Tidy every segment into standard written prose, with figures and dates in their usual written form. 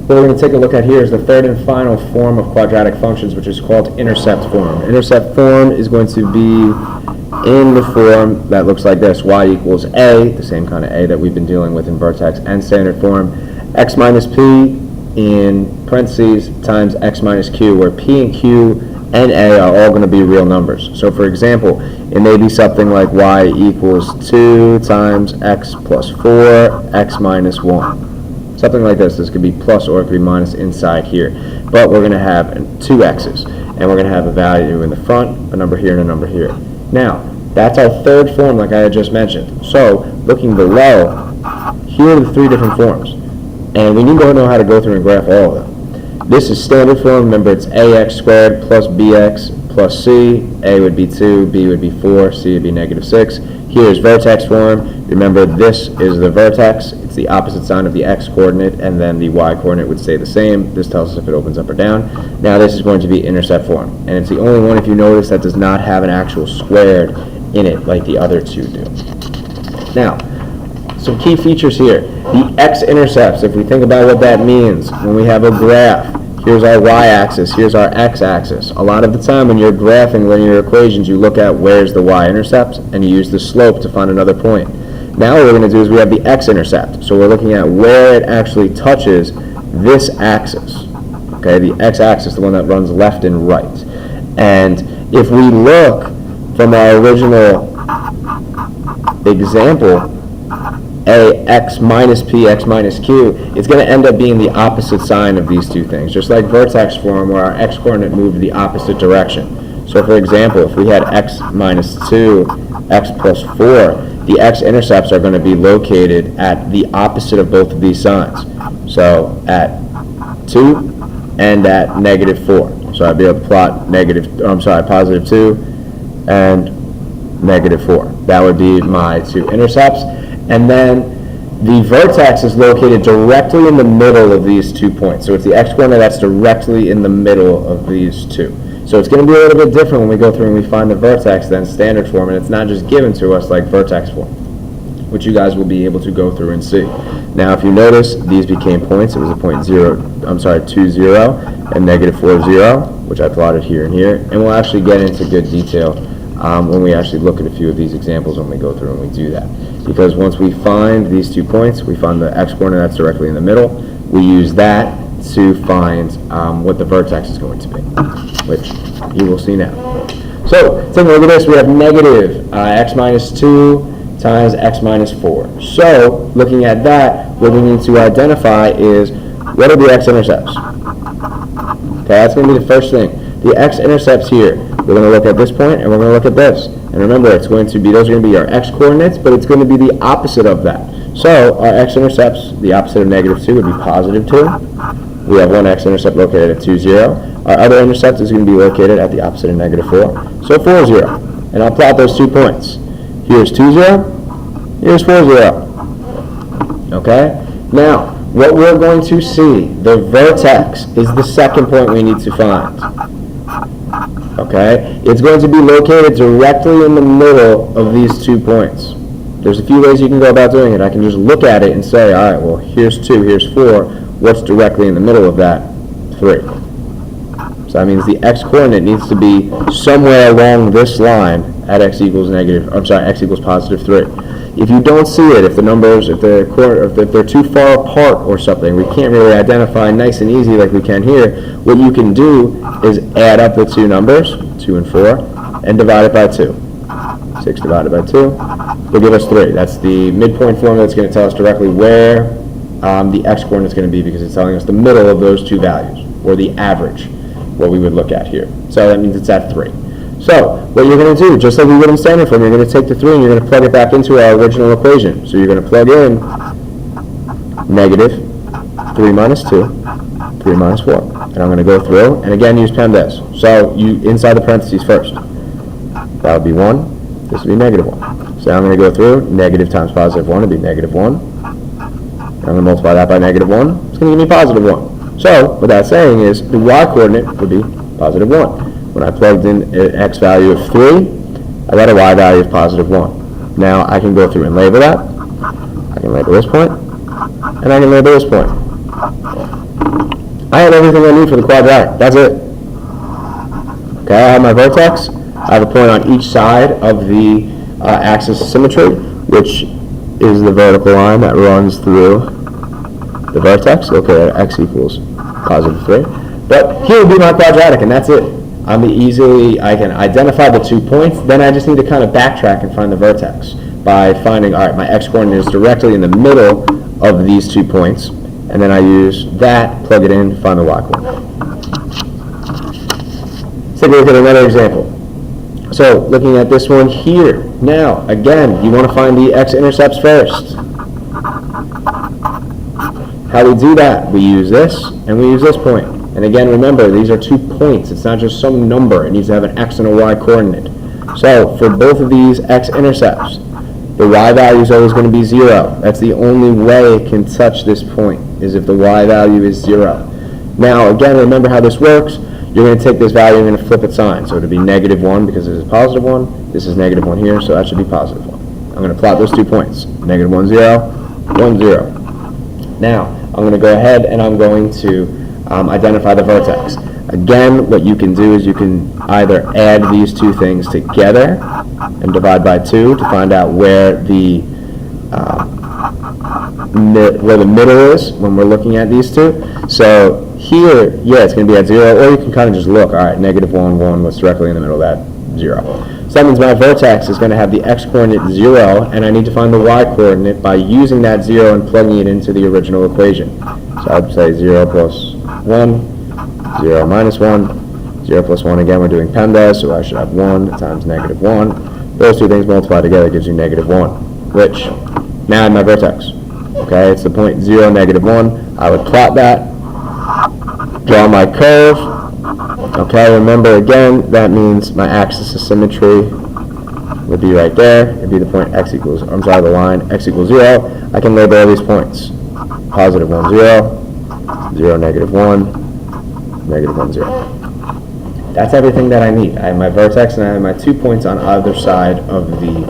what we're going to take a look at here is the third and final form of quadratic functions, which is called intercept form. Intercept form is going to be in the form that looks like this: y equals a, the same kind of a that we've been dealing with in vertex and standard form, x minus p in parentheses times x minus q, where p and q and a are all going to be real numbers. So for example, it may be something like y equals 2 times x plus 4, x minus 1. Something like this. This could be plus or it could be minus inside here. But we're going to have two x's, and we're going to have a value in the front, a number here, and a number here. Now, that's our third form like I had just mentioned. So, looking below, here are the three different forms. And we need to know how to go through and graph all of them. This is standard form. Remember, it's ax squared plus bx plus c. A would be 2, b would be 4, c would be negative 6. Here is vertex form. Remember, this is the vertex. It's the opposite sign of the x-coordinate, and then the y-coordinate would stay the same. This tells us if it opens up or down. Now this is going to be intercept form, and it's the only one, if you notice, that does not have an actual squared in it like the other two do. Now, some key features here. The x-intercepts, if we think about what that means, when we have a graph, here's our y-axis, here's our x-axis. A lot of the time when you're graphing linear equations, you look at where's the y-intercept, and you use the slope to find another point. Now what we're going to do is we have the x-intercept. So we're looking at where it actually touches this axis. Okay, the x-axis, the one that runs left and right. And if we look from our original example, x minus p, x minus q, it's going to end up being the opposite sign of these two things, just like vertex form where our x-coordinate moved the opposite direction. So for example, if we had x minus 2, x plus 4, the x-intercepts are going to be located at the opposite of both of these signs. So at 2 and at negative 4. So I'd be able to plot positive 2 and negative 4. That would be my two intercepts. And then the vertex is located directly in the middle of these 2 points. So it's the x-coordinate that's directly in the middle of these two. So it's going to be a little bit different when we go through and we find the vertex than standard form, and it's not just given to us like vertex form, which you guys will be able to go through and see. Now, if you notice, these became points. It was a point 2, 0, and negative 4, 0, which I plotted here and here. And we'll actually get into good detail when we actually look at a few of these examples when we go through and we do that. Because once we find these 2 points, we find the x-coordinate that's directly in the middle, we use that to find what the vertex is going to be, which you will see now. So, taking a look at this, we have negative x minus 2 times x minus 4. So, looking at that, what we need to identify is, what are the x-intercepts? Okay, that's going to be the first thing. The x-intercepts here, we're going to look at this point, and we're going to look at this. And remember, it's going to be, those are going to be our x-coordinates, but it's going to be the opposite of that. So, our x-intercepts, the opposite of negative 2 would be positive 2. We have one x-intercept located at 2, 0. Our other intercept is going to be located at the opposite of negative 4. So 4, 0. And I'll plot those 2 points. Here's 2, 0. Here's 4, 0. Okay? Now, what we're going to see, the vertex, is the second point we need to find. Okay? It's going to be located directly in the middle of these 2 points. There's a few ways you can go about doing it. I can just look at it and say, all right, well, here's 2, here's 4. What's directly in the middle of that? 3. So that means the x-coordinate needs to be somewhere along this line at x equals positive 3. If you don't see it, if the numbers, if they're too far apart or something, we can't really identify nice and easy like we can here, what you can do is add up the 2 numbers, 2 and 4, and divide it by 2. 6 divided by 2 will give us 3. That's the midpoint formula that's going to tell us directly where the x-coordinate is going to be, because it's telling us the middle of those 2 values, or the average, what we would look at here. So that means it's at 3. So what you're going to do, just like we would in standard form, you're going to take the 3 and you're going to plug it back into our original equation. So you're going to plug in negative 3 minus 2, 3 minus 4. And I'm going to go through, and again, use PEMDAS. So you inside the parentheses first. That would be 1. This would be negative 1. So now I'm going to go through, negative times positive 1 would be negative 1. I'm going to multiply that by negative 1. It's going to give me positive 1. So what that's saying is the y-coordinate would be positive 1. When I plugged in an x value of 3, I got a y value of positive 1. Now I can go through and label that. I can label this point, and I can label this point. I have everything I need for the quadratic. That's it. Okay, I have my vertex. I have a point on each side of the axis of symmetry, which is the vertical line that runs through the vertex. Okay, at x equals positive 3. But here would be my quadratic, and that's it. I can identify the 2 points, then I just need to kind of backtrack and find the vertex by finding, all right, my x-coordinate is directly in the middle of these 2 points, and then I use that, plug it in, find the y-coordinate. Let's take a look at another example. So, looking at this one here. Now, again, you want to find the x-intercepts first. How do we do that? We use this, and we use this point. And again, remember, these are 2 points. It's not just some number. It needs to have an x and a y coordinate. So, for both of these x-intercepts, the y value is always going to be 0. That's the only way it can touch this point, is if the y value is 0. Now, again, remember how this works. You're going to take this value and you're going to flip its sign. So, it'll be negative 1 because this is a positive 1. This is negative 1 here, so that should be positive 1. I'm going to plot those 2 points. Negative 1, 0, 1, 0. Now, I'm going to go ahead and I'm going to identify the vertex. Again, what you can do is you can either add these 2 things together and divide by 2 to find out where the middle is when we're looking at these 2. So here, yeah, it's going to be at 0, or you can kind of just look, all right, negative 1, 1, what's directly in the middle of that? 0. So that means my vertex is going to have the x-coordinate 0, and I need to find the y-coordinate by using that 0 and plugging it into the original equation. So I'd say 0 plus 1, 0 minus 1, 0 plus 1. Again, we're doing PEMDAS, so I should have 1 times negative 1. Those 2 things multiplied together gives you negative 1, which now I have my vertex. Okay, it's the point 0, negative 1. I would plot that, draw my curve. Okay, remember again, that means my axis of symmetry would be right there. It'd be the point x equals, the line x equals 0. I can label all these points. Positive 1, 0, 0, negative 1, negative 1, 0. That's everything that I need. I have my vertex and I have my 2 points on either side of the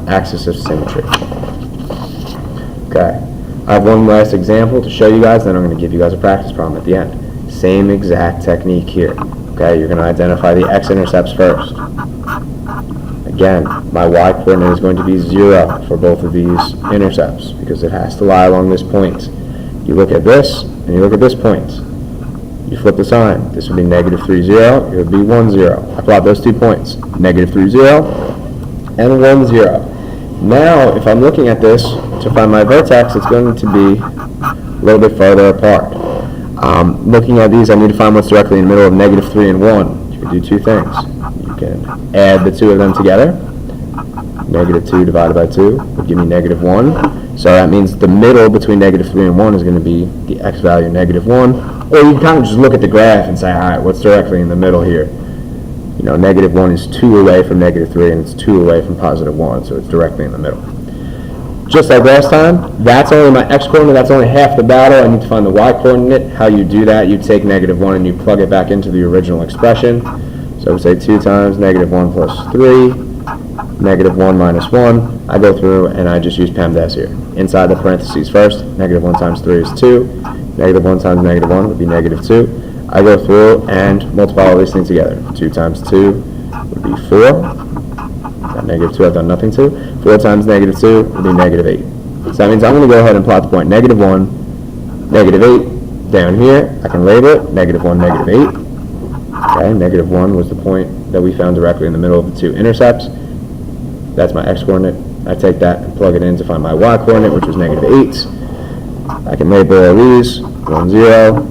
axis of symmetry. Okay, I have one last example to show you guys, then I'm going to give you guys a practice problem at the end. Same exact technique here. Okay, you're going to identify the x-intercepts first. Again, my y-coordinate is going to be 0 for both of these intercepts because it has to lie along this point. You look at this, and you look at this point. You flip the sign. This would be negative 3, 0. It would be 1, 0. I plot those 2 points. Negative 3, 0, and 1, 0. Now, if I'm looking at this, to find my vertex, it's going to be a little bit farther apart. Looking at these, I need to find what's directly in the middle of negative 3 and 1. You can do 2 things. You can add the 2 of them together. Negative 2 divided by 2 would give me negative 1. So that means the middle between negative 3 and 1 is going to be the x value negative 1. Or you can kind of just look at the graph and say, all right, what's directly in the middle here? You know, negative 1 is 2 away from negative 3, and it's 2 away from positive 1, so it's directly in the middle. Just like last time, that's only my x-coordinate, that's only half the battle. I need to find the y-coordinate. How you do that, you take negative 1 and you plug it back into the original expression. So we say 2 times negative 1 plus 3, negative 1 minus 1. I go through and I just use PEMDAS here. Inside the parentheses first, negative 1 times 3 is 2. Negative 1 times negative 1 would be negative 2. I go through and multiply all these things together. 2 times 2 would be 4. Got negative 2 I've done nothing to. 4 times negative 2 would be negative 8. So that means I'm going to go ahead and plot the point negative 1, negative 8. Down here, I can label it, negative 1, negative 8. Okay, negative 1 was the point that we found directly in the middle of the 2 intercepts. That's my x-coordinate. I take that and plug it in to find my y-coordinate, which was negative 8. I can label all these, 1, 0,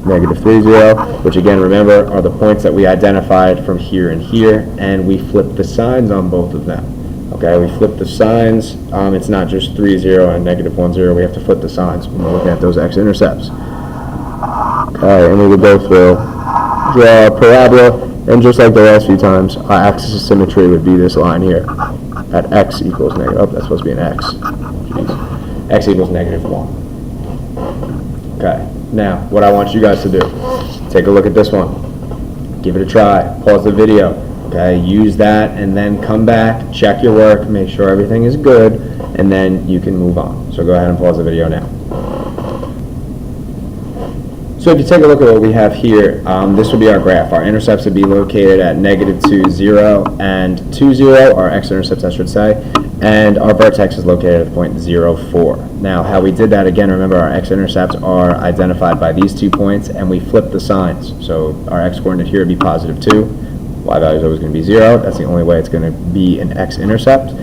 negative 3, 0, which again, remember, are the points that we identified from here and here, and we flip the signs on both of them. Okay, we flip the signs. It's not just 3, 0 and negative 1, 0. We have to flip the signs when we're looking at those x-intercepts. Okay, and we would go through, draw a parabola, and just like the last few times, our axis of symmetry would be this line here, at x equals negative, oh, that's supposed to be an x. Jeez. X equals negative 1. Okay, now, what I want you guys to do, take a look at this one. Give it a try. Pause the video. Okay, use that, and then come back, check your work, make sure everything is good, and then you can move on. So go ahead and pause the video now. So if you take a look at what we have here, this would be our graph. Our intercepts would be located at -2, 0, and 2, 0, our x-intercepts I should say, and our vertex is located at the point 0, 4. Now how we did that, again, remember our x-intercepts are identified by these 2 points, and we flip the signs. So our x-coordinate here would be +2, y value is always going to be 0, that's the only way it's going to be an x-intercept.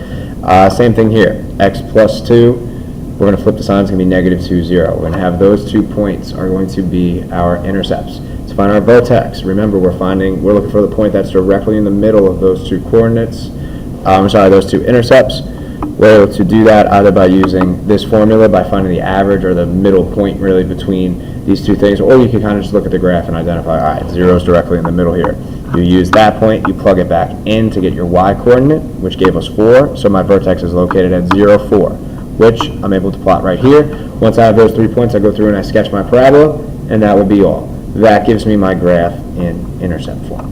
Same thing here, x plus 2, we're going to flip the sign, it's going to be -2, 0. We're going to have those 2 points are going to be our intercepts. To find our vertex, remember we're looking for the point that's directly in the middle of those 2 coordinates, those 2 intercepts. We're able to do that either by using this formula, by finding the average or the middle point really between these 2 things, or you can kind of just look at the graph and identify, all right, 0 is directly in the middle here. You use that point, you plug it back in to get your y coordinate, which gave us 4, so my vertex is located at 0, 4. Which I'm able to plot right here. Once I have those 3 points, I go through and I sketch my parabola, and that will be all. That gives me my graph in intercept form.